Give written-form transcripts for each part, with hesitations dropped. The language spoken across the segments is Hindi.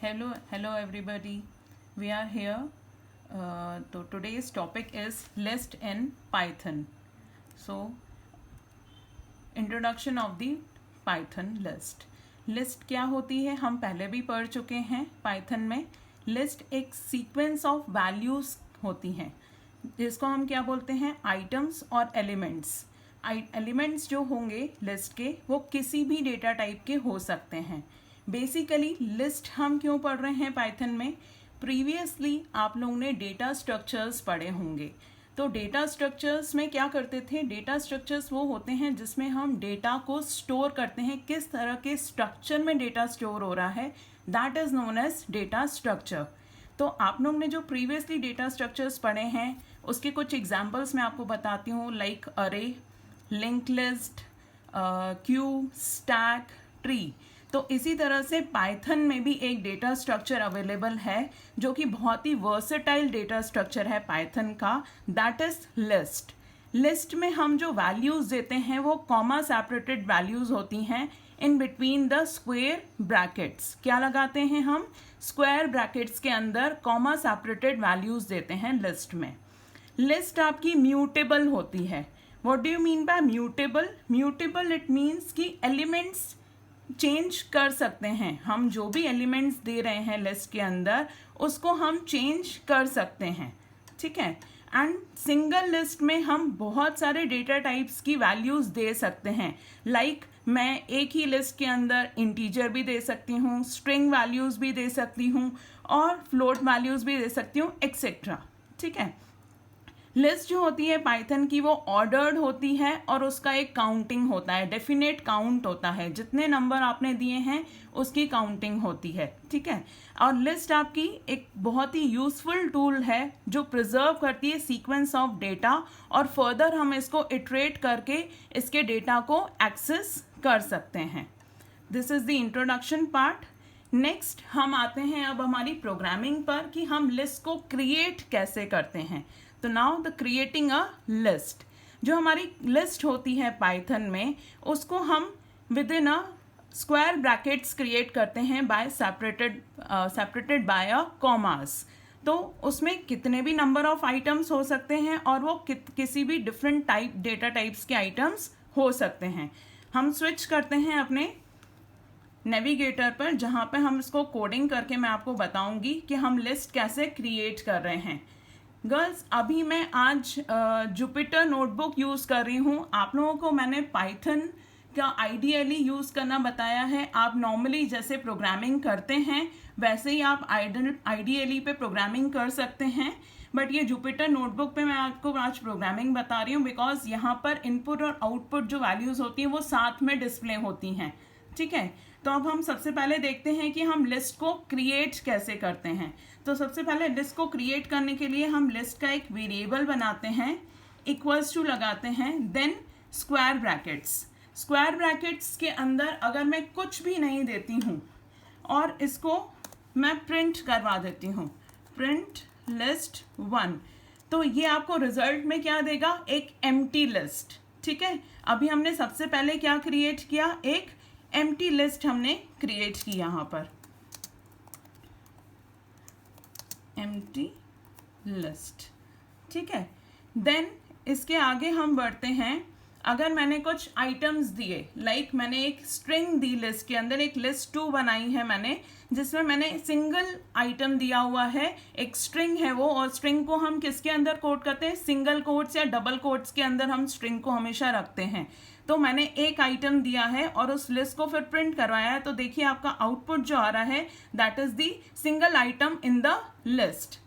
Hello everybody. We are here. So today's topic is list in Python. So introduction of the Python list. List क्या होती है हम पहले भी पढ़ चुके हैं Python में. List एक sequence of values होती हैं जिसको हम क्या बोलते हैं आइटम्स और एलिमेंट्स. एलिमेंट्स जो होंगे लिस्ट के वो किसी भी डेटा टाइप के हो सकते हैं. बेसिकली लिस्ट हम क्यों पढ़ रहे हैं पाइथन में. प्रीवियसली आप लोगों ने डेटा स्ट्रक्चर्स पढ़े होंगे. तो डेटा स्ट्रक्चर्स में क्या करते थे. डेटा स्ट्रक्चर्स वो होते हैं जिसमें हम डेटा को स्टोर करते हैं. किस तरह के स्ट्रक्चर में डेटा स्टोर हो रहा है that is known as data structure. तो आप लोगों ने जो प्रीवियसली डेटा स्ट्रक्चर्स पढ़े हैं उसके कुछ एग्जांपल्स मैं आपको बताती हूँ. लाइक अरे, link list, Q, stack, tree. तो इसी तरह से पाइथन में भी एक डेटा स्ट्रक्चर अवेलेबल है जो कि बहुत ही वर्सेटाइल डेटा स्ट्रक्चर है पाइथन का. That is list. लिस्ट में हम जो वैल्यूज देते हैं वो कॉमा सेपरेटेड वैल्यूज होती हैं in between the square brackets. क्या लगाते हैं हम स्क्वायर ब्रैकेट्स के अंदर कॉमा सेपरेटेड वैल्यूज देते हैं लिस्ट में. लिस्ट आपकी म्यूटेबल होती है. What do you mean by mutable. Mutable it means कि एलिमेंट्स चेंज कर सकते हैं. हम जो भी एलिमेंट्स दे रहे हैं लिस्ट के अंदर उसको हम चेंज कर सकते हैं. ठीक है. एंड सिंगल लिस्ट में हम बहुत सारे डेटा टाइप्स की वैल्यूज दे सकते हैं. लाइक मैं एक ही लिस्ट के अंदर इंटीजर भी दे सकती हूँ, स्ट्रिंग वैल्यूज भी दे सकती हूँ और फ्लोट वैल्यूज भी दे सकती हूँ एक्सेट्रा. ठीक है. लिस्ट जो होती है पाइथन की वो ऑर्डर्ड होती है और उसका एक काउंटिंग होता है. डेफिनेट काउंट होता है. जितने नंबर आपने दिए हैं उसकी काउंटिंग होती है. ठीक है. और लिस्ट आपकी एक बहुत ही यूजफुल टूल है जो प्रिजर्व करती है सीक्वेंस ऑफ डेटा और फर्दर हम इसको इटरेट करके इसके डेटा को एक्सेस कर सकते हैं. This is the introduction part. Next हम आते हैं अब हमारी प्रोग्रामिंग पर कि हम लिस्ट को क्रिएट कैसे करते हैं. तो now the creating a list. जो हमारी लिस्ट होती है पाइथन में उसको हम within a square brackets create करते हैं by separated by a commas. तो उसमें कितने भी नंबर ऑफ आइटम्स हो सकते हैं और वो किसी भी डिफरेंट टाइप डेटा टाइप्स के आइटम्स हो सकते हैं. हम स्विच करते हैं अपने नेविगेटर पर जहाँ पे हम इसको कोडिंग करके मैं आपको बताऊंगी कि हम लिस्ट कैसे क्रिएट कर रहे हैं. गर्ल्स अभी मैं आज जुपिटर नोटबुक यूज़ कर रही हूँ. आप लोगों को मैंने पाइथन का आइडियली यूज़ करना बताया है. आप नॉर्मली जैसे प्रोग्रामिंग करते हैं वैसे ही आप आइडियली पे प्रोग्रामिंग कर सकते हैं. बट ये जुपिटर नोटबुक पे मैं आपको आज प्रोग्रामिंग बता रही हूँ बिकॉज यहाँ पर इनपुट और आउटपुट जो वैल्यूज़ होती हैं वो साथ में डिस्प्ले होती हैं. ठीक है. तो अब हम सबसे पहले देखते हैं कि हम लिस्ट को क्रिएट कैसे करते हैं. तो सबसे पहले लिस्ट को क्रिएट करने के लिए हम लिस्ट का एक वेरिएबल बनाते हैं, इक्वल्स टू लगाते हैं, then square brackets. Square brackets के अंदर अगर मैं कुछ भी नहीं देती हूँ और इसको मैं प्रिंट करवा देती हूँ, प्रिंट लिस्ट 1, तो ये आपको रिजल्ट में क्या देगा, एक एम्प्टी लिस्ट. ठीक है. अभी हमने सबसे पहले क्या क्रिएट किया, एक एम्प्टी लिस्ट हमने क्रिएट की यहाँ पर, एम्प्टी लिस्ट. ठीक है. देन इसके आगे हम बढ़ते हैं. अगर मैंने कुछ आइटम्स दिए, लाइक मैंने एक स्ट्रिंग दी लिस्ट के अंदर, एक लिस्ट 2 बनाई है मैंने जिसमें मैंने सिंगल आइटम दिया हुआ है, एक स्ट्रिंग है वो, और स्ट्रिंग को हम किसके अंदर कोट करते हैं, सिंगल कोट्स या डबल कोट्स के अंदर हम स्ट्रिंग को हमेशा रखते हैं. तो मैंने एक आइटम दिया है और उस लिस्ट को फिर प्रिंट करवाया है. तो देखिए आपका आउटपुट जो आ रहा है that is the single item in the list.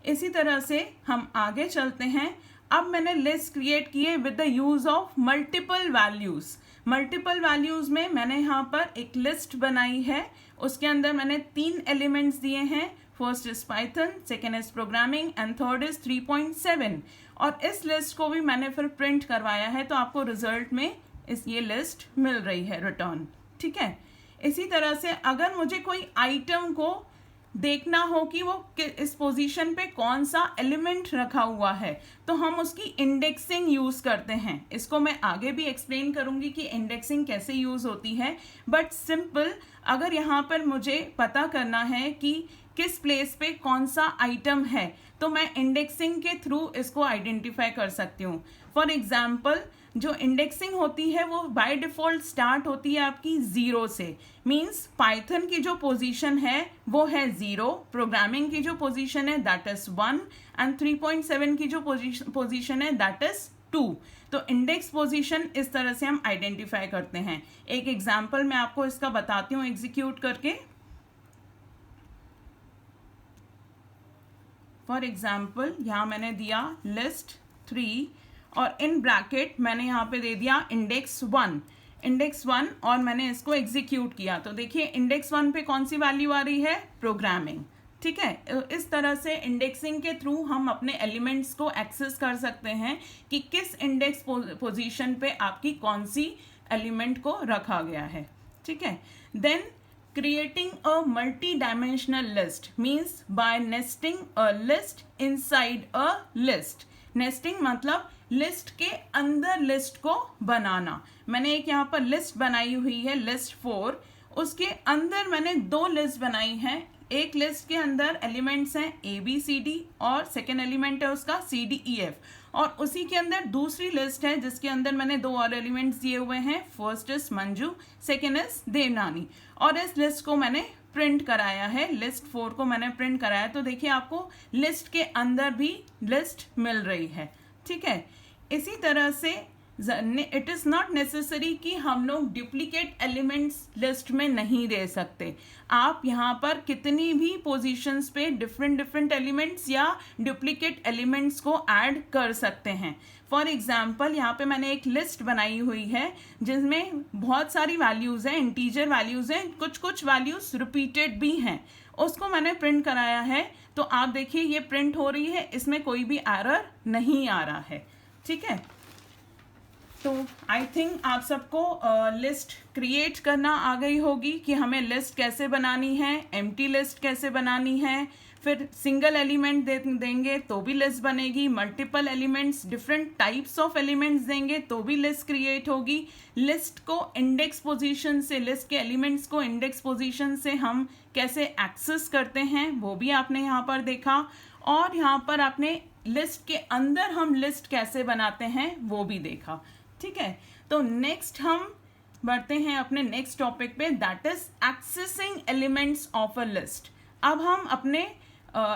इसी तरह से हम आगे चलते हैं. अब मैंने लिस्ट क्रिएट की है with the use of multiple values. Multiple values में मैंने यहाँ पर एक लिस्ट बनाई है. उसके अंदर मैंने 3 एलिमेंट्स दिए हैं. First is Python, second is programming and third is 3.7. और इस लिस्ट को भी मैंने फिर प्रिंट करवाया है. तो आपको रिजल्ट में ये लिस्ट मिल रही है रिटर्न. ठीक है. इसी तरह से अगर मुझे कोई आइटम को देखना हो कि वो इस पोजीशन पे कौन सा एलिमेंट रखा हुआ है, तो हम उसकी इंडेक्सिंग यूज करते हैं। इसको मैं आगे भी एक्सप्लेन करूंगी कि इंडेक्सिंग कैसे यूज होती है, बट सिंपल अगर यहाँ पर मुझे पता करना है कि किस प्लेस पे कौन सा आइटम है, तो मैं इंडेक्सिंग के थ्रू इसको आइडेंटिफाई कर सकती हूँ। फॉर एग्जाम्पल जो इंडेक्सिंग होती है वो बाय डिफ़ॉल्ट स्टार्ट होती है आपकी 0 से, मीन्स पाइथन की जो पोजीशन है वो है 0, प्रोग्रामिंग की जो पोजीशन है दैट इज 1 एंड 3.7 की जो पोजीशन है दैट इज 2। तो इंडेक्स पोजीशन इस तरह से हम आइडेंटिफाई करते हैं। एक एग्जाम्पल मैं आपको इसका बताती हूँ एग्जीक्यूट करके। फॉर एग्जाम्पल यहाँ मैंने दिया लिस्ट 3 और इन ब्रैकेट मैंने यहाँ पे दे दिया इंडेक्स 1 और मैंने इसको एग्जीक्यूट किया। तो देखिए इंडेक्स 1 पे कौन सी वैल्यू आ रही है, प्रोग्रामिंग। ठीक है, इस तरह से इंडेक्सिंग के थ्रू हम अपने एलिमेंट्स को एक्सेस कर सकते हैं कि किस इंडेक्स पोजीशन पे आपकी कौन सी एलिमेंट को रखा गया है। ठीक है, then creating a multi-dimensional list means by nesting a list inside a list। Nesting मतलब लिस्ट के अंदर लिस्ट को बनाना। मैंने एक यहाँ पर लिस्ट बनाई हुई है लिस्ट 4, उसके अंदर मैंने 2 लिस्ट बनाई हैं। एक लिस्ट के अंदर एलिमेंट्स हैं ABCD और सेकेंड एलिमेंट है उसका CDEF, और उसी के अंदर दूसरी लिस्ट है जिसके अंदर मैंने 2 और एलिमेंट्स दिए हुए हैं, first is Manju, second is Devnani, और इस लिस्ट को मैंने प्रिंट कराया है, लिस्ट 4 को मैंने प्रिंट कराया। तो देखिए आपको लिस्ट के अंदर भी लिस्ट मिल रही है। ठीक है, इसी तरह से इट इज़ नॉट नेसेसरी कि हम लोग डुप्लीकेट एलिमेंट्स लिस्ट में नहीं दे सकते। आप यहाँ पर कितनी भी पोजीशंस पे डिफरेंट एलिमेंट्स या डुप्लीकेट एलिमेंट्स को ऐड कर सकते हैं। फॉर एग्जाम्पल यहाँ पे मैंने एक लिस्ट बनाई हुई है जिसमें बहुत सारी वैल्यूज़ हैं, इंटीजर वैल्यूज़ हैं, कुछ वैल्यूज़ रिपीटेड भी हैं, उसको मैंने प्रिंट कराया है। तो आप देखिए ये प्रिंट हो रही है, इसमें कोई भी एरर नहीं आ रहा है। ठीक है, तो आई थिंक आप सबको लिस्ट क्रिएट करना आ गई होगी कि हमें लिस्ट कैसे बनानी है, एम्प्टी लिस्ट कैसे बनानी है, फिर सिंगल एलिमेंट देंगे तो भी लिस्ट बनेगी, multiple elements different types of elements देंगे तो भी लिस्ट क्रिएट होगी। लिस्ट को इंडेक्स पोजीशन से, लिस्ट के एलिमेंट्स को इंडेक्स पोजीशन से हम कैसे एक्सेस करते हैं वो भी आपने यहाँ पर देखा, और यहाँ पर आपने लिस्ट के अंदर हम लिस्ट कैसे बनाते हैं वो भी देखा। ठीक है, तो नेक्स्ट हम बढ़ते हैं अपने नेक्स्ट टॉपिक पे, that is accessing elements of a list. अब हम अपने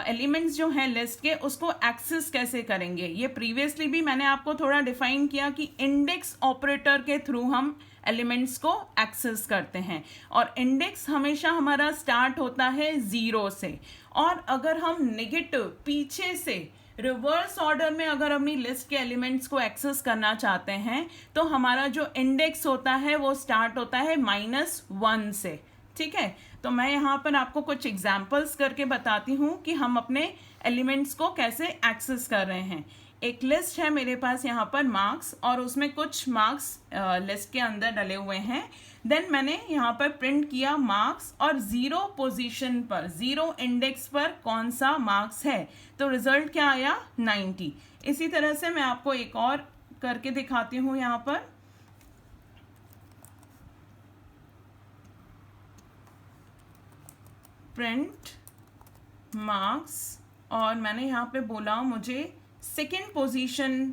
एलिमेंट्स जो हैं लिस्ट के उसको एक्सेस कैसे करेंगे। ये प्रीवियसली भी मैंने आपको थोड़ा डिफाइन किया कि इंडेक्स ऑपरेटर के थ्रू हम एलिमेंट्स को एक्सेस करते हैं, और इंडेक्स हमेशा हमारा स्टार्ट होता है 0 से, और अगर हम नेगेटिव पीछे से रिवर्स ऑर्डर में अगर अपनी लिस्ट के एलिमेंट्स को एक्सेस करना चाहते हैं तो हमारा जो इंडेक्स होता है वो स्टार्ट होता है -1 से। ठीक है, तो मैं यहाँ पर आपको कुछ एग्जाम्पल्स करके बताती हूँ कि हम अपने एलिमेंट्स को कैसे एक्सेस कर रहे हैं। एक लिस्ट है मेरे पास यहाँ पर मार्क्स, और उसमें कुछ मार्क्स लिस्ट के अंदर डले हुए हैं। देन मैंने यहाँ पर प्रिंट किया मार्क्स और 0 पोजीशन पर, 0 इंडेक्स पर कौन सा मार्क्स है, तो रिजल्ट क्या आया 90। इसी तरह से मैं आपको एक और करके दिखाती हूँ यहाँ पर। प्रिंट मार्क्स, और मैंने यहाँ पे बोला मुझे सेकेंड पोजीशन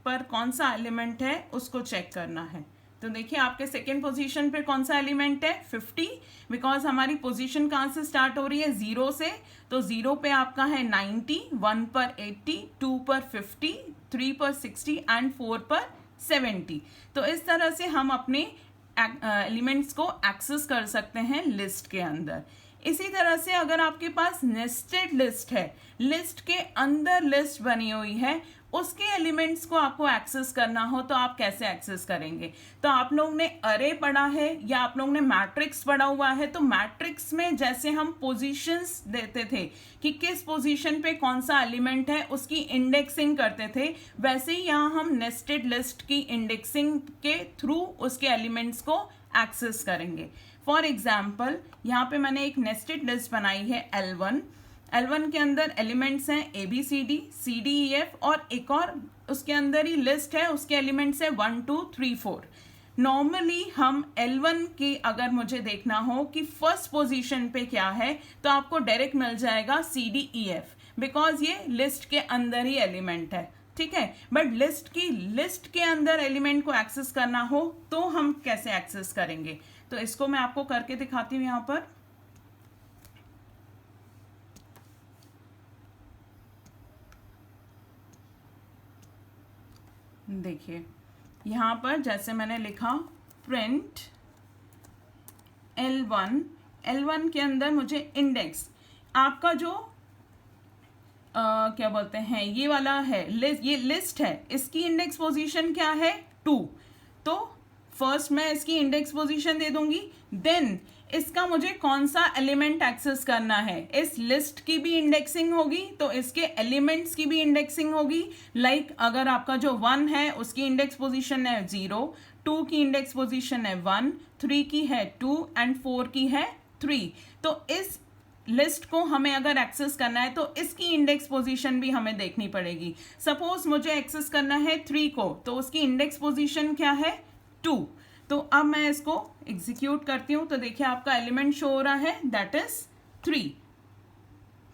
पर कौन सा एलिमेंट है उसको चेक करना है। तो देखिए आपके सेकेंड पोजीशन पर कौन सा एलिमेंट है 50, बिकॉज हमारी पोजीशन कहाँ से स्टार्ट हो रही है 0 से, तो 0 पे आपका है 90, 1 पर 80, 2 पर 50, 3 पर 60 एंड 4 पर 70। तो इस तरह से हम अपने एलिमेंट्स को एक्सेस कर सकते हैं लिस्ट के अंदर। इसी तरह से अगर आपके पास नेस्टेड लिस्ट है, लिस्ट के अंदर लिस्ट बनी हुई है, उसके एलिमेंट्स को आपको एक्सेस करना हो तो आप कैसे एक्सेस करेंगे। तो आप लोग ने अरे पढ़ा है या आप लोग ने मैट्रिक्स पढ़ा हुआ है, तो मैट्रिक्स में जैसे हम पोजीशंस देते थे कि किस पोजीशन पे कौन सा एलिमेंट है उसकी इंडेक्सिंग करते थे, वैसे ही यहाँ हम नेस्टेड लिस्ट की इंडेक्सिंग के थ्रू उसके एलिमेंट्स को एक्सेस करेंगे। फॉर एग्जाम्पल यहाँ पे मैंने एक नेस्टेड लिस्ट बनाई है L1। L1 के अंदर एलिमेंट्स हैं ABCD CDEF और एक और उसके अंदर ही लिस्ट है, उसके एलिमेंट्स है 1 2 3 4। नॉर्मली हम L1 की अगर मुझे देखना हो कि फर्स्ट पोजीशन पे क्या है तो आपको डायरेक्ट मिल जाएगा CDEF, बिकॉज ये लिस्ट के अंदर ही एलिमेंट है, ठीक है। बट लिस्ट के अंदर एलिमेंट को एक्सेस करना हो तो हम कैसे एक्सेस करेंगे, तो इसको मैं आपको करके दिखाती हूँ यहाँ पर। देखिए यहाँ पर जैसे मैंने लिखा प्रिंट L1 के अंदर मुझे इंडेक्स आपका जो क्या बोलते हैं ये वाला है ये लिस्ट है, इसकी इंडेक्स पोजीशन क्या है 2। तो फर्स्ट मैं इसकी इंडेक्स पोजीशन दे दूंगी, देन इसका मुझे कौन सा एलिमेंट एक्सेस करना है, इस लिस्ट की भी इंडेक्सिंग होगी तो इसके एलिमेंट्स की भी इंडेक्सिंग होगी। लाइक अगर आपका जो 1 है उसकी इंडेक्स पोजीशन है 0, 2 की इंडेक्स पोजीशन है 1, 3 की है 2 एंड 4 की है 3। तो इस लिस्ट को हमें अगर एक्सेस करना है तो इसकी इंडेक्स पोजीशन भी हमें देखनी पड़ेगी। सपोज मुझे एक्सेस करना है 3 को, तो उसकी इंडेक्स पोजीशन क्या है 2। तो अब मैं इसको एग्जीक्यूट करती हूँ तो देखिए आपका एलिमेंट शो हो रहा है दैट इज 3,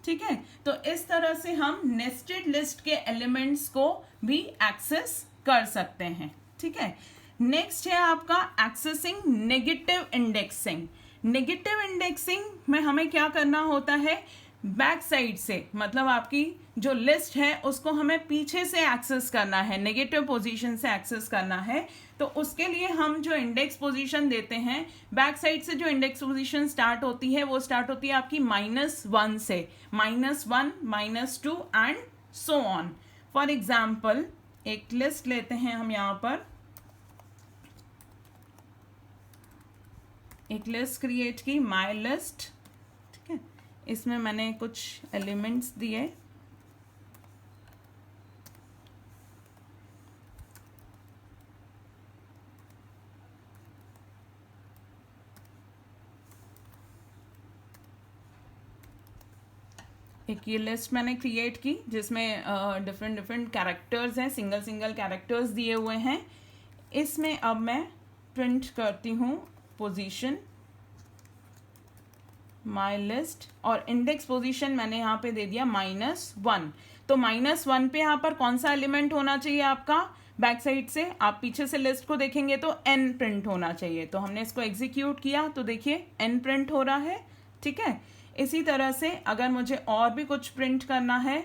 ठीक है। तो इस तरह से हम नेस्टेड लिस्ट के एलिमेंट्स को भी एक्सेस कर सकते हैं, ठीक है। नेक्स्ट है आपका accessing negative indexing. Negative indexing में हमें क्या करना होता है, बैक साइड से, मतलब आपकी जो लिस्ट है उसको हमें पीछे से एक्सेस करना है, नेगेटिव पोजीशन से एक्सेस करना है। तो उसके लिए हम जो इंडेक्स पोजीशन देते हैं, बैक साइड से जो इंडेक्स पोजीशन स्टार्ट होती है वो स्टार्ट होती है आपकी -1 से, -1 -2 and so on. For example एक लिस्ट लेते हैं हम, यहाँ पर एक लिस्ट क्रिएट की माई लिस्ट, ठीक है। इसमें मैंने कुछ एलिमेंट्स दिए, एक ये लिस्ट मैंने क्रिएट की जिसमें डिफरेंट कैरेक्टर्स हैं, सिंगल कैरेक्टर्स दिए हुए हैं। इसमें अब मैं प्रिंट करती हूँ पोजीशन माई लिस्ट और इंडेक्स पोजीशन मैंने यहाँ पे दे दिया -1। तो -1 पे यहाँ पर कौन सा एलिमेंट होना चाहिए आपका, बैक साइड से आप पीछे से लिस्ट को देखेंगे तो n प्रिंट होना चाहिए। तो हमने इसको एग्जीक्यूट किया तो देखिए n प्रिंट हो रहा है, ठीक है। इसी तरह से अगर मुझे और भी कुछ प्रिंट करना है,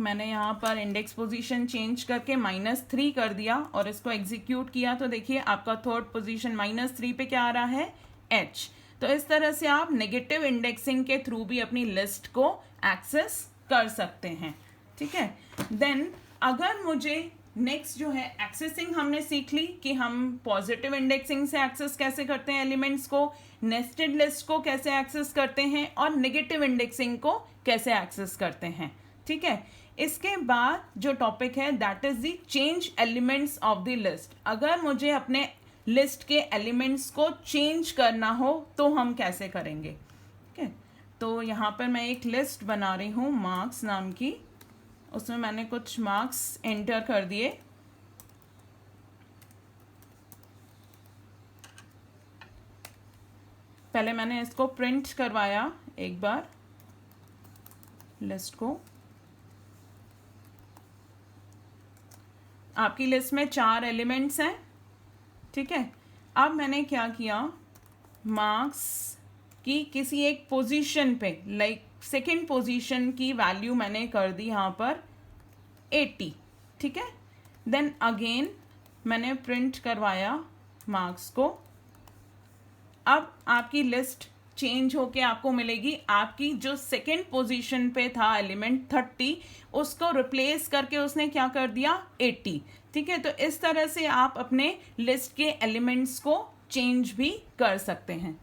मैंने यहाँ पर इंडेक्स पोजीशन चेंज करके -3 कर दिया और इसको एग्जीक्यूट किया तो देखिए आपका थर्ड पोजीशन -3 पे क्या आ रहा है H। तो इस तरह से आप नेगेटिव इंडेक्सिंग के थ्रू भी अपनी लिस्ट को एक्सेस कर सकते हैं, ठीक है। देन अगर मुझे नेक्स्ट जो है एक्सेसिंग हमने सीख ली कि हम पॉजिटिव इंडेक्सिंग से एक्सेस कैसे करते हैं एलिमेंट्स को, नेस्टेड लिस्ट को कैसे एक्सेस करते हैं और नेगेटिव इंडेक्सिंग को कैसे एक्सेस करते हैं, ठीक है। इसके बाद जो टॉपिक है that is the change elements of the list. अगर मुझे अपने लिस्ट के एलिमेंट्स को चेंज करना हो तो हम कैसे करेंगे, ठीक है। तो यहाँ पर मैं एक लिस्ट बना रही हूँ मार्क्स नाम की, उसमें मैंने कुछ मार्क्स एंटर कर दिए। पहले मैंने इसको प्रिंट करवाया एक बार लिस्ट को। आपकी लिस्ट में 4 एलिमेंट्स हैं, ठीक है। अब मैंने क्या किया, मार्क्स की किसी एक पोजीशन पे सेकेंड पोजीशन की वैल्यू मैंने कर दी यहाँ पर 80, ठीक है। देन अगेन मैंने प्रिंट करवाया मार्क्स को। अब आपकी लिस्ट चेंज होके आपको मिलेगी, आपकी जो सेकेंड पोजीशन पे था एलिमेंट 30 उसको रिप्लेस करके उसने क्या कर दिया 80, ठीक है। तो इस तरह से आप अपने लिस्ट के एलिमेंट्स को चेंज भी कर सकते हैं।